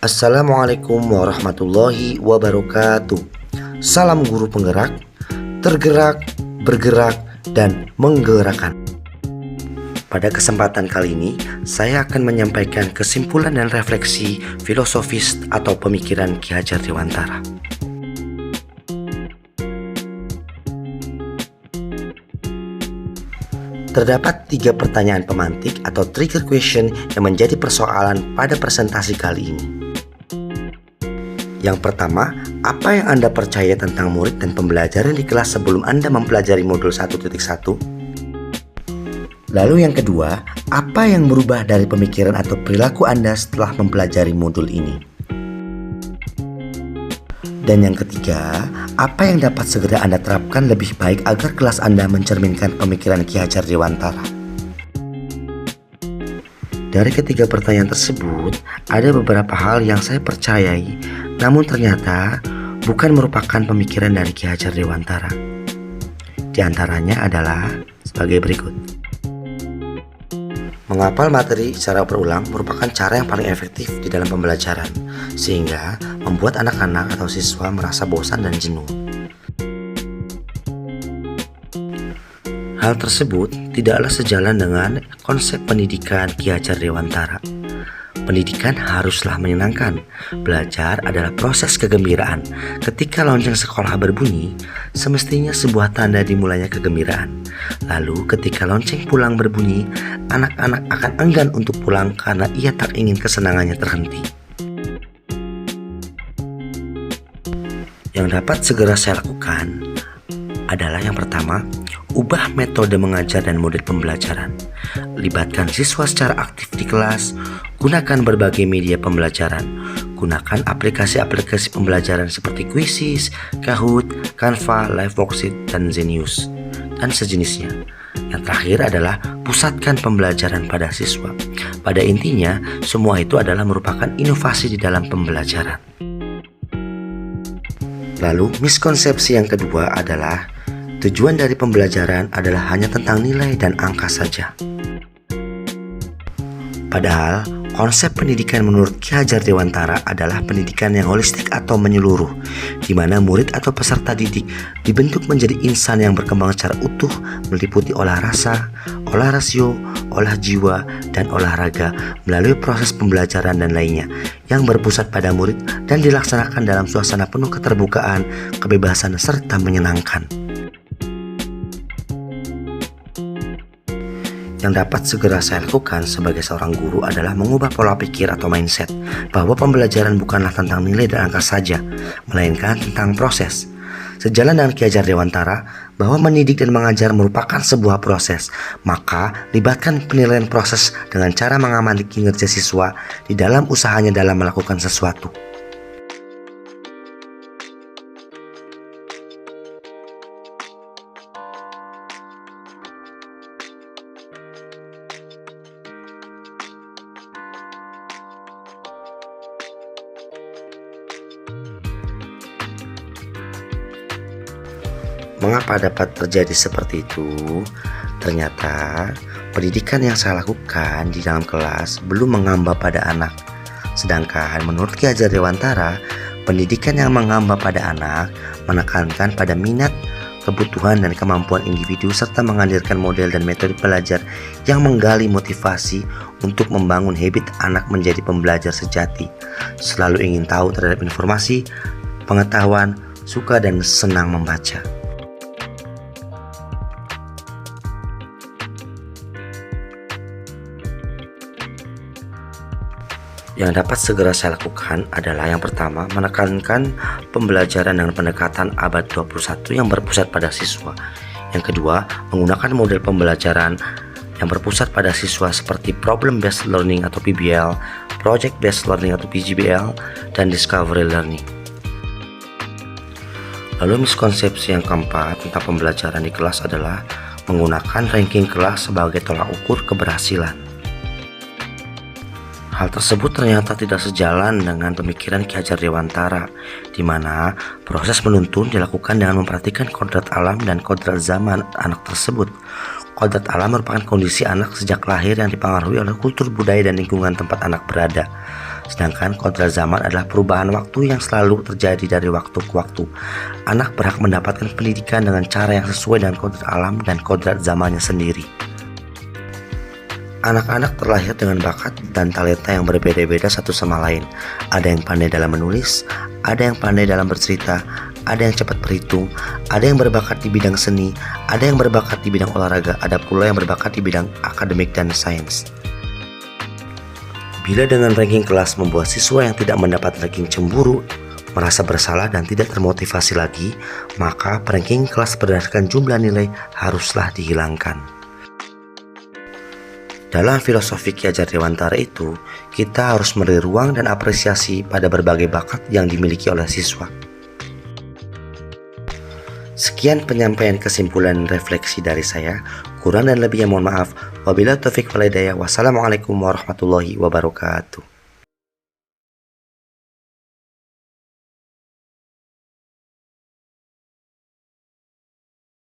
Assalamualaikum warahmatullahi wabarakatuh. Salam guru penggerak, tergerak, bergerak, dan menggerakkan. Pada kesempatan kali ini, saya akan menyampaikan kesimpulan dan refleksi filosofis atau pemikiran Ki Hajar Dewantara. Terdapat 3 pertanyaan pemantik atau trigger question yang menjadi persoalan pada presentasi kali ini. Yang pertama, apa yang Anda percaya tentang murid dan pembelajaran di kelas sebelum Anda mempelajari modul 1.1? Lalu yang kedua, apa yang berubah dari pemikiran atau perilaku Anda setelah mempelajari modul ini? Dan yang ketiga, apa yang dapat segera Anda terapkan lebih baik agar kelas Anda mencerminkan pemikiran Ki Hajar Dewantara? Dari ketiga pertanyaan tersebut, ada beberapa hal yang saya percayai, namun ternyata bukan merupakan pemikiran dari Ki Hajar Dewantara. Di antaranya adalah sebagai berikut. Menghafal materi secara berulang merupakan cara yang paling efektif di dalam pembelajaran, sehingga membuat anak-anak atau siswa merasa bosan dan jenuh. Hal tersebut tidaklah sejalan dengan konsep pendidikan Ki Hajar Dewantara. Pendidikan haruslah menyenangkan. Belajar adalah proses kegembiraan. Ketika lonceng sekolah berbunyi, semestinya sebuah tanda dimulainya kegembiraan. Lalu ketika lonceng pulang berbunyi, anak-anak akan enggan untuk pulang karena ia tak ingin kesenangannya terhenti. Yang dapat segera saya lakukan adalah yang pertama, ubah metode mengajar dan model pembelajaran. Libatkan siswa secara aktif di kelas, gunakan berbagai media pembelajaran. Gunakan aplikasi-aplikasi pembelajaran seperti Quizzes, Kahoot, Canva, Live Worksheet, dan Zenius, dan sejenisnya. Yang terakhir adalah pusatkan pembelajaran pada siswa. Pada intinya, semua itu adalah merupakan inovasi di dalam pembelajaran. Lalu, miskonsepsi yang kedua adalah tujuan dari pembelajaran adalah hanya tentang nilai dan angka saja. Padahal, konsep pendidikan menurut Ki Hajar Dewantara adalah pendidikan yang holistik atau menyeluruh, di mana murid atau peserta didik dibentuk menjadi insan yang berkembang secara utuh, meliputi olah rasa, olah rasio, olah jiwa, dan olahraga melalui proses pembelajaran dan lainnya yang berpusat pada murid dan dilaksanakan dalam suasana penuh keterbukaan, kebebasan, serta menyenangkan. Yang dapat segera saya lakukan sebagai seorang guru adalah mengubah pola pikir atau mindset bahwa pembelajaran bukanlah tentang nilai dan angka saja, melainkan tentang proses. Sejalan dengan Ki Hajar Dewantara bahwa mendidik dan mengajar merupakan sebuah proses, maka libatkan penilaian proses dengan cara mengamati kinerja siswa di dalam usahanya dalam melakukan sesuatu. Mengapa dapat terjadi seperti itu? Ternyata pendidikan yang saya lakukan di dalam kelas belum mengamba pada anak. Sedangkan menurut Ki Hajar Dewantara, pendidikan yang mengamba pada anak menekankan pada minat, kebutuhan, dan kemampuan individu serta menghadirkan model dan metode belajar yang menggali motivasi untuk membangun habit anak menjadi pembelajar sejati, selalu ingin tahu terhadap informasi, pengetahuan, suka dan senang membaca. Yang dapat segera saya lakukan adalah yang pertama, menekankan pembelajaran dengan pendekatan abad 21 yang berpusat pada siswa. Yang kedua, menggunakan model pembelajaran yang berpusat pada siswa seperti Problem Based Learning atau PBL, Project Based Learning atau PBL, dan Discovery Learning. Lalu miskonsepsi yang keempat tentang pembelajaran di kelas adalah menggunakan ranking kelas sebagai tolak ukur keberhasilan. Hal tersebut ternyata tidak sejalan dengan pemikiran Ki Hajar Dewantara, di mana proses menuntun dilakukan dengan memperhatikan kodrat alam dan kodrat zaman anak tersebut. Kodrat alam merupakan kondisi anak sejak lahir yang dipengaruhi oleh kultur budaya dan lingkungan tempat anak berada. Sedangkan kodrat zaman adalah perubahan waktu yang selalu terjadi dari waktu ke waktu. Anak berhak mendapatkan pendidikan dengan cara yang sesuai dengan kodrat alam dan kodrat zamannya sendiri. Anak-anak terlahir dengan bakat dan talenta yang berbeda-beda satu sama lain. Ada yang pandai dalam menulis, ada yang pandai dalam bercerita, ada yang cepat berhitung, ada yang berbakat di bidang seni, ada yang berbakat di bidang olahraga, ada pula yang berbakat di bidang akademik dan sains. Bila dengan ranking kelas membuat siswa yang tidak mendapat ranking cemburu, merasa bersalah dan tidak termotivasi lagi, maka ranking kelas berdasarkan jumlah nilai haruslah dihilangkan. Dalam filosofi Ki Hajar Dewantara itu, kita harus memberi ruang dan apresiasi pada berbagai bakat yang dimiliki oleh siswa. Sekian penyampaian kesimpulan refleksi dari saya. Kurang dan lebihnya mohon maaf. Wabillahi taufiq wal hidayah. Wassalamualaikum warahmatullahi wabarakatuh.